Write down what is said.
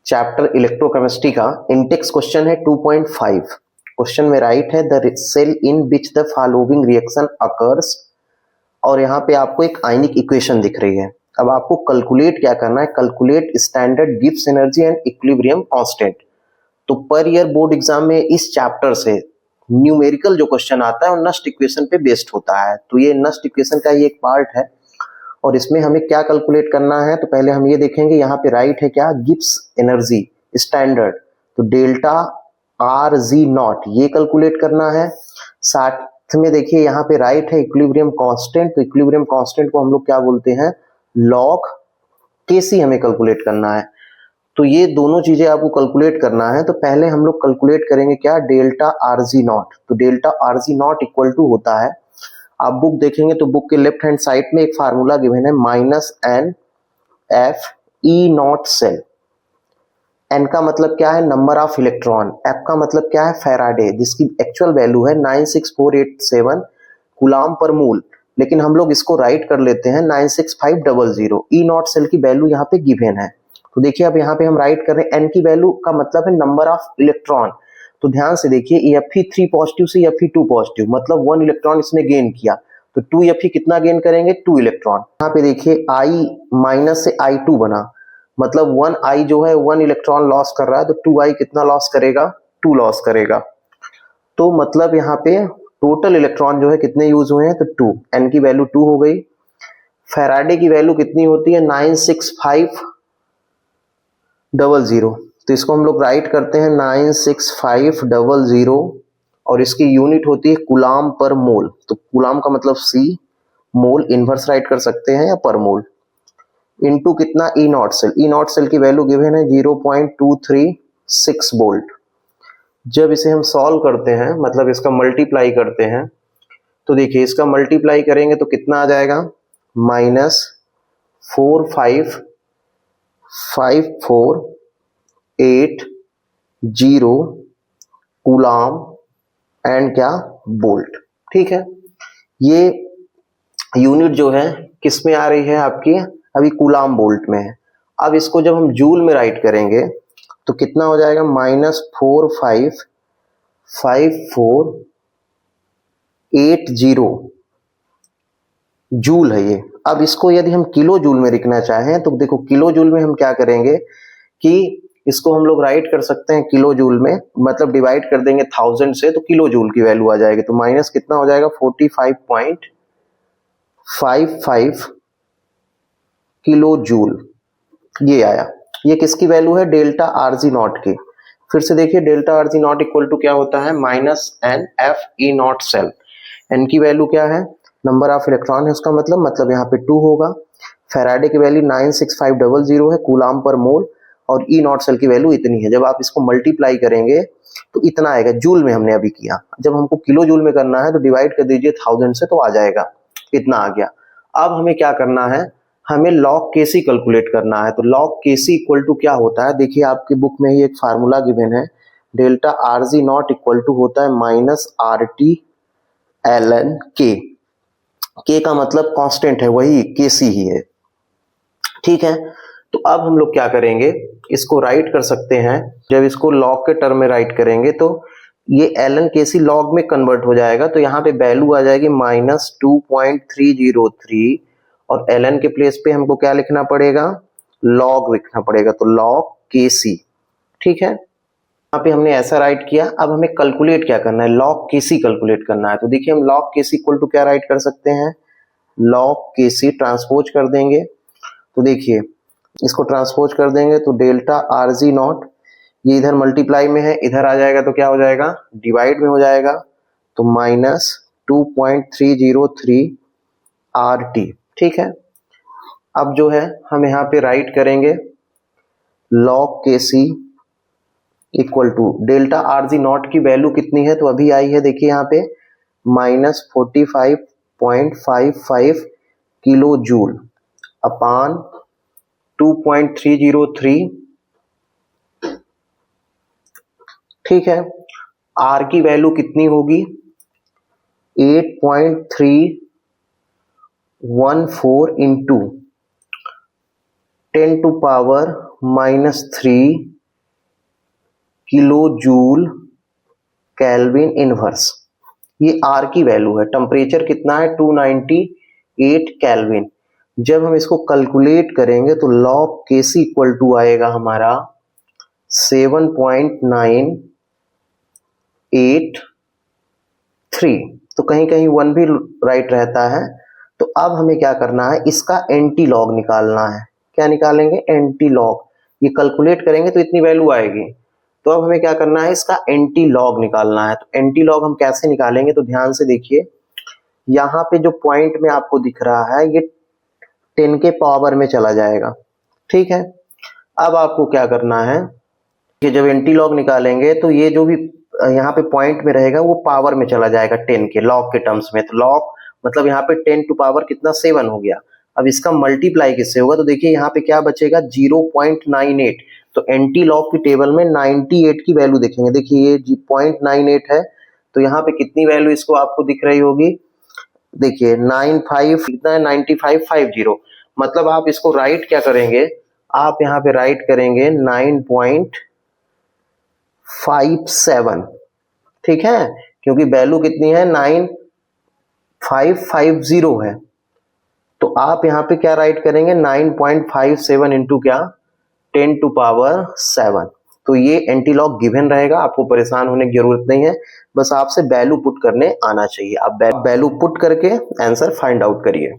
Chapter electrochemistry का intext question है 2.5। Question में राइट है the cell in which the following reaction occurs, और यहाँ पे आपको एक आयनिक इक्वेशन दिख रही है। अब आपको कैलकुलेट क्या करना है, calculate standard Gibbs energy and equilibrium constant. तो पर ईयर बोर्ड एग्जाम में इस चैप्टर से न्यूमेरिकल जो क्वेश्चन आता है वो नस्ट इक्वेशन पे बेस्ड होता है। तो ये नस्ट इक्वेशन का ही एक पार्ट है और इसमें हमें क्या कैलकुलेट करना है। तो पहले हम ये देखेंगे, यहाँ पे राइट है क्या, गिब्स एनर्जी स्टैंडर्ड, तो डेल्टा आर जी नॉट ये कैलकुलेट करना है। साथ में देखिए यहाँ पे राइट है इक्विलिब्रियम कांस्टेंट, तो इक्विलिब्रियम कांस्टेंट को हम लोग क्या बोलते हैं, लॉग केसी हमें कैलकुलेट करना है। तो ये दोनों चीजें आपको कैलकुलेट करना है। तो पहले हम लोग कैलकुलेट करेंगे क्या, डेल्टा आर जी नॉट। तो delta R G naught equal to होता है, आप बुक देखेंगे तो बुक के लेफ्ट हैंड साइड में एक फार्मूला गिवन है, minus n F E naught cell. N का मतलब क्या है, नंबर ऑफ इलेक्ट्रॉन, एफ का मतलब क्या है, फैराडे, जिसकी एक्चुअल वैल्यू है 96487 कूलाम पर मूल, लेकिन हम लोग इसको राइट कर लेते हैं 96500। ई नॉट सेल की वैल्यू यहाँ पे गिवन है। तो देखिए अब यहाँ पे हम राइट कर रहे हैं, एन की वैल्यू का मतलब है नंबर ऑफ इलेक्ट्रॉन। तो ध्यान से देखिए, Fe3 पॉजिटिव से Fe2 पॉजिटिव, मतलब 1 इलेक्ट्रॉन इसने गेन किया। तो 2Fe कितना गेन करेंगे, 2 इलेक्ट्रॉन। यहाँ पे देखिए I माइनस से I2 बना, मतलब 1I जो है 1 इलेक्ट्रॉन लॉस कर रहा है, तो 2I कितना लॉस करेगा, 2 लॉस करेगा। तो मतलब यहाँ पे टोटल इलेक्ट्रॉन जो है कितने यूज हुए हैं, तो 2। एन की वैल्यू 2 हो गई। फैराडे की वैल्यू कितनी होती है, 96500। तो इसको हम लोग राइट करते हैं 96500 और इसकी यूनिट होती है कूलाम पर मोल। तो कूलाम का मतलब सी, मोल इनवर्स राइट कर सकते हैं या पर मोल, इनटू कितना, E naught cell. E naught cell की वैल्यू गिवन है 0.236 वोल्ट। जब इसे हम सॉल्व करते हैं, मतलब इसका मल्टीप्लाई करते हैं, तो देखिए इसका मल्टीप्लाई करेंगे तो कितना आ जाएगा, -455480 कूलाम एंड क्या, वोल्ट। ठीक है, ये यूनिट जो है किस में आ रही है आपकी, अभी कूलाम वोल्ट में है। अब इसको जब हम जूल में राइट करेंगे तो कितना हो जाएगा, -455480 जूल है ये। अब इसको यदि हम किलो जूल में लिखना चाहें तो देखो किलो जूल में हम क्या करेंगे कि इसको हम लोग राइट कर सकते हैं किलो जूल में, मतलब डिवाइड कर देंगे 1000 से, तो किलो जूल की वैल्यू आ जाएगी। तो माइनस कितना हो जाएगा, 45.55 किलो जूल, ये आया। ये किसकी वैल्यू है, डेल्टा आर जी नॉट की। फिर से देखिए delta R G naught equal to क्या होता है, minus n F E naught cell. N की वैल्यू क्या है, नंबर ऑफ इलेक्ट्रॉन है उसका मतलब यहाँ पे 2 होगा। फैराडे की वैल्यू 96500 है कूलाम पर मोल, और ई नॉट सेल की वैल्यू इतनी है। जब आप इसको मल्टीप्लाई करेंगे तो इतना आएगा, जूल में हमने अभी किया। जब हमको किलो जूल में करना है तो डिवाइड कर दीजिए 1000 से, तो आ जाएगा, इतना आ गया। अब हमें क्या करना है, हमें लॉग केसी कैलकुलेट करना है। तो लॉग केसी इक्वल टू क्या होता है, देखिए आपकी बुक में ही एक फार्मूला गिवन है, delta R G naught equal to होता है minus R T L N K. K का मतलब कांस्टेंट है, वही केसी ही है। ठीक है, तो अब हम लोग क्या करेंगे, इसको राइट कर सकते हैं। जब इसको लॉग के टर्म में राइट करेंगे तो ये एल एन केसी लॉग में कन्वर्ट हो जाएगा। तो यहाँ पे वैल्यू आ जाएगी -2.303, और एल एन के प्लेस पे हमको क्या लिखना पड़ेगा, लॉग लिखना पड़ेगा। तो लॉग केसी, ठीक है, यहाँ पे हमने ऐसा राइट किया। अब हमें कैलकुलेट क्या करना है, लॉग केसी कैलकुलेट करना है। तो देखिए हम लॉग केसी इक्वल टू क्या राइट कर सकते हैं, लॉग केसी ट्रांसपोज कर देंगे। तो देखिए इसको ट्रांसपोज कर देंगे तो डेल्टा आर जी नॉट, ये इधर मल्टीप्लाई में है, इधर आ जाएगा तो क्या हो जाएगा, डिवाइड में हो जाएगा। तो -2.303 आर टी। ठीक है, अब जो है हम यहाँ पे राइट करेंगे log K C equal to delta R G naught की वैल्यू कितनी है, तो अभी आई है देखिए यहाँ पे -45.55 किलो जूल अपान 2.303। ठीक है, आर की वैल्यू कितनी होगी, 8.314 into 10⁻³ kilo joule kelvin inverse, ये आर की वैल्यू है। टेम्परेचर कितना है 298 केल्विन। जब हम इसको कैलकुलेट करेंगे तो log Kc इक्वल टू आएगा हमारा 7.983, तो कहीं कहीं 1 भी राइट रहता है। तो अब हमें क्या करना है, इसका एंटी लॉग निकालना है। क्या निकालेंगे, एंटी लॉग। ये कैलकुलेट करेंगे तो इतनी वैल्यू आएगी, तो अब हमें क्या करना है, इसका एंटी लॉग निकालना है। तो एंटी लॉग हम कैसे निकालेंगे, तो ध्यान से देखिए, यहाँ पे जो पॉइंट में आपको दिख रहा है ये 10 के पावर में चला जाएगा, ठीक है। अब आपको क्या करना है कि जब एंटी लॉग निकालेंगे तो ये जो भी यहाँ पे पॉइंट में रहेगा वो पावर में चला जाएगा 10 के, लॉग के टर्म्स में। तो लॉग मतलब यहाँ पे 10 टू पावर कितना 7 हो गया। अब इसका मल्टीप्लाई किससे होगा, तो देखिए यहाँ पे क्या बचेगा 0.98। तो एंटी लॉग की टेबल में 98 की वैल्यू देखेंगे, देखिए ये 0.98 है, तो यहाँ पे कितनी वैल्यू इसको आपको दिख रही होगी, देखिए 95 कितना है 9550। मतलब आप इसको राइट क्या करेंगे, आप यहाँ पे राइट करेंगे 9.57, ठीक है, क्योंकि वैल्यू कितनी है 9550 है। तो आप यहाँ पे क्या राइट करेंगे 9.57 इंटू क्या 10 टू पावर 7। तो ये एंटी लॉग गिवन रहेगा, आपको परेशान होने की जरूरत नहीं है, बस आपसे वैल्यू पुट करने आना चाहिए। आप वैल्यू पुट करके आंसर फाइंड आउट करिए।